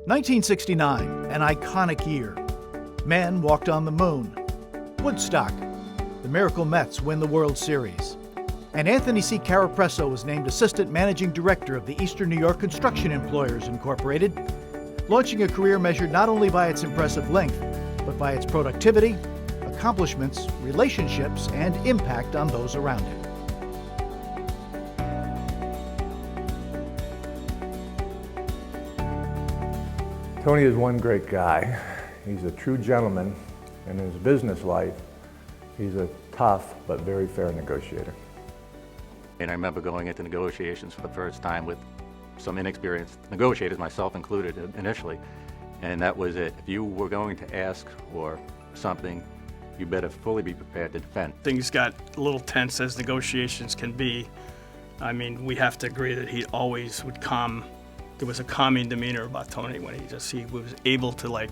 1969, an iconic year. Men walked on the moon. Woodstock. The Miracle Mets win the World Series. And Anthony C. Caropreso was named Assistant Managing Director of the Eastern New York Construction Employers Incorporated, launching a career measured not only by its impressive length, but by its productivity, accomplishments, relationships, and impact on those around him. Tony is one great guy. He's a true gentleman, and in his business life, he's a tough but very fair negotiator. And I remember going into negotiations for the first time with some inexperienced negotiators, myself included initially, and that was it. If you were going to ask for something, you better fully be prepared to defend. Things got a little tense as negotiations can be. I mean, we have to agree that he always would calm. There was a calming demeanor about Tony when he was able to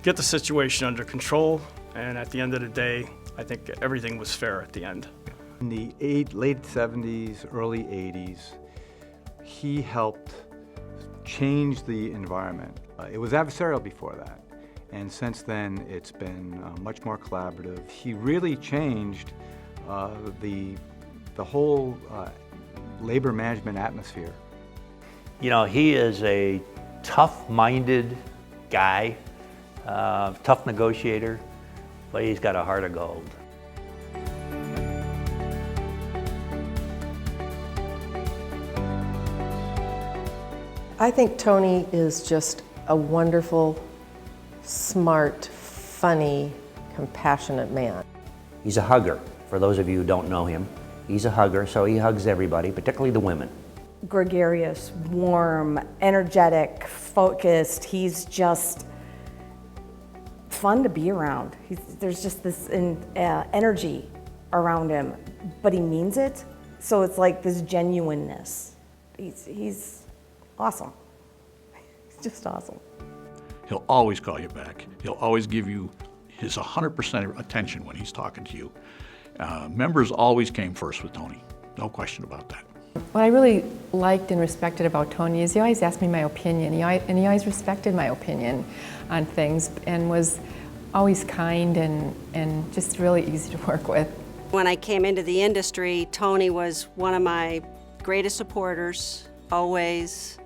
get the situation under control, and at the end of the day, I think everything was fair at the end. In the late 70s, early 80s, he helped change the environment. It was adversarial before that, and since then it's been much more collaborative. He really changed the whole labor management atmosphere. You know, he is a tough-minded guy, tough negotiator, but he's got a heart of gold. I think Tony is just a wonderful, smart, funny, compassionate man. He's a hugger. For those of you who don't know him, he's a hugger, so he hugs everybody, particularly the women. Gregarious, warm, energetic, focused. He's just fun to be around. There's just this energy around him, but he means it. So it's like this genuineness. He's awesome. He's just awesome. He'll always call you back. He'll always give you his 100% attention when he's talking to you. Members always came first with Tony. No question about that. What I really liked and respected about Tony is he always asked me my opinion, and he always respected my opinion on things, and was always kind and just really easy to work with. When I came into the industry, Tony was one of my greatest supporters, always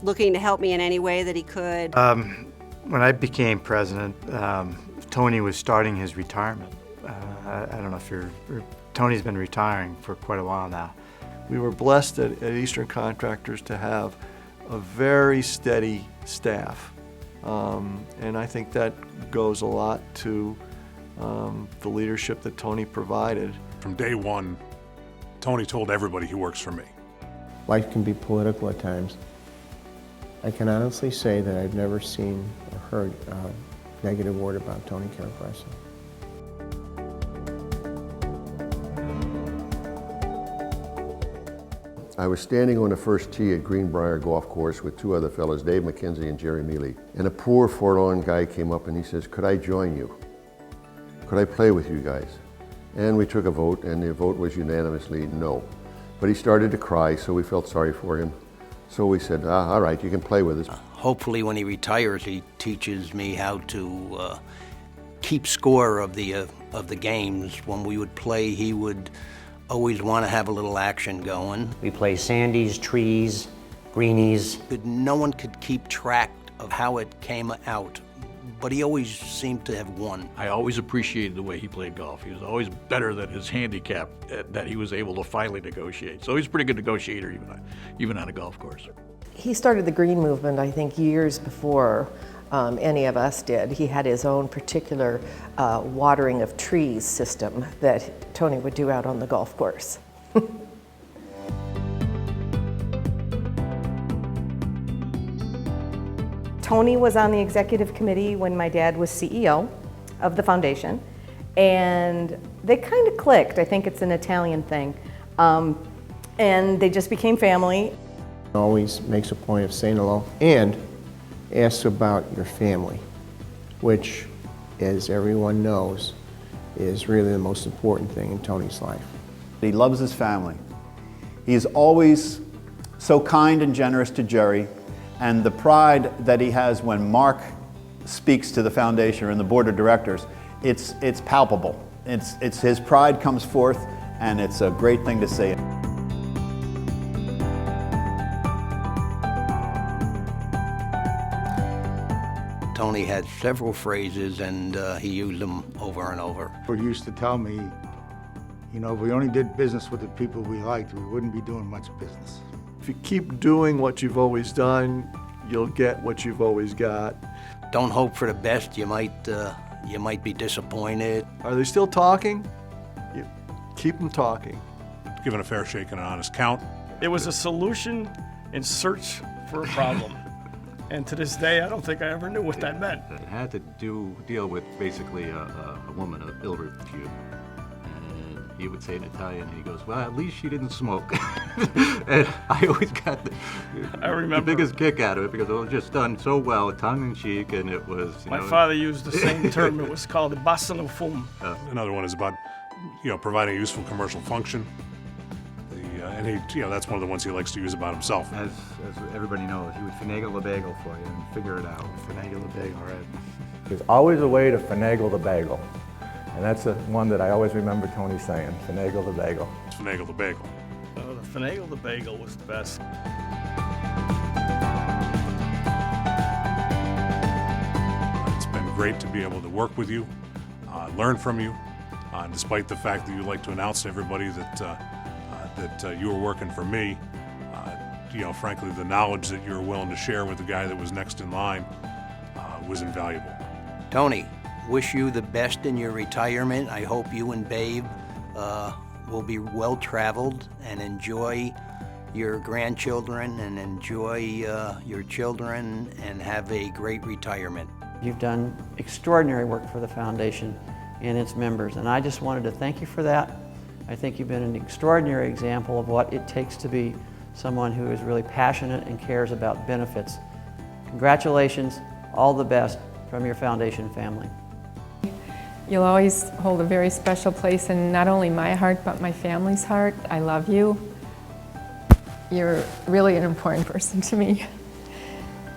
looking to help me in any way that he could. When I became president, Tony was starting his retirement. I don't know if Tony's been retiring for quite a while now. We were blessed at Eastern Contractors to have a very steady staff. And I think that goes a lot to the leadership that Tony provided. From day one, Tony told everybody he works for me. Life can be political at times. I can honestly say that I've never seen or heard a negative word about Tony Caropreso. I was standing on the first tee at Greenbrier Golf Course with two other fellows, Dave McKenzie and Jerry Mealy. And a poor forlorn guy came up and he says, "Could I join you? Could I play with you guys?" And we took a vote, and the vote was unanimously no. But he started to cry, so we felt sorry for him. So we said, all right, you can play with us. Hopefully when he retires, he teaches me how to keep score of the games. When we would play, he would always want to have a little action going. We play sandies, trees, greenies. No one could keep track of how it came out, but he always seemed to have won. I always appreciated the way he played golf. He was always better than his handicap that he was able to finally negotiate. So he's a pretty good negotiator even on a golf course. He started the green movement, I think, years before any of us did. He had his own particular watering of trees system that Tony would do out on the golf course. Tony was on the executive committee when my dad was CEO of the foundation, and they kind of clicked. I think it's an Italian thing. And they just became family. Always makes a point of saying hello and asks about your family, which, as everyone knows, is really the most important thing in Tony's life. He loves his family. He is always so kind and generous to Jerry, And the pride that he has when Mark speaks to the foundation and the board of directors, it's palpable. It's his pride comes forth, and it's a great thing to see. Tony had several phrases, and he used them over and over. He used to tell me, you know, if we only did business with the people we liked, we wouldn't be doing much business. If you keep doing what you've always done, you'll get what you've always got. Don't hope for the best. You might be disappointed. Are they still talking? You keep them talking. Given a fair shake and an honest count. It was a solution in search for a problem. And to this day, I don't think I ever knew what that meant. It had to deal with basically a woman of ill repute. And he would say in Italian, and he goes, well, at least she didn't smoke. And I always got the biggest kick out of it because it was just done so well, tongue-in-cheek, and it was, My father used the same term. It was called the basta no fum. Another one is about, providing a useful commercial function. And he, that's one of the ones he likes to use about himself. As everybody knows, he would finagle the bagel for you and figure it out. Finagle the bagel, right? There's always a way to finagle the bagel. And that's the one that I always remember Tony saying, finagle the bagel. Finagle the bagel. The finagle the bagel was the best. It's been great to be able to work with you, learn from you, despite the fact that you like to announce to everybody that you were working for me. Frankly, the knowledge that you were willing to share with the guy that was next in line was invaluable. Tony, wish you the best in your retirement. I hope you and Babe will be well-traveled and enjoy your grandchildren and enjoy your children and have a great retirement. You've done extraordinary work for the foundation and its members, and I just wanted to thank you for that. I think you've been an extraordinary example of what it takes to be someone who is really passionate and cares about benefits. Congratulations, all the best from your foundation family. You'll always hold a very special place in not only my heart, but my family's heart. I love you. You're really an important person to me.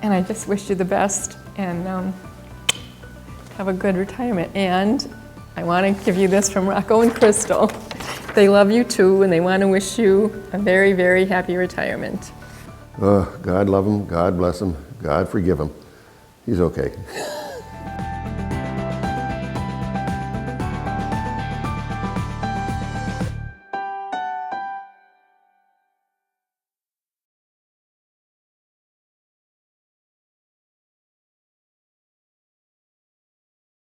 And I just wish you the best and have a good retirement. And I want to give you this from Rocco and Crystal. They love you too, and they want to wish you a very, very happy retirement. God love him, God bless him, God forgive him. He's okay.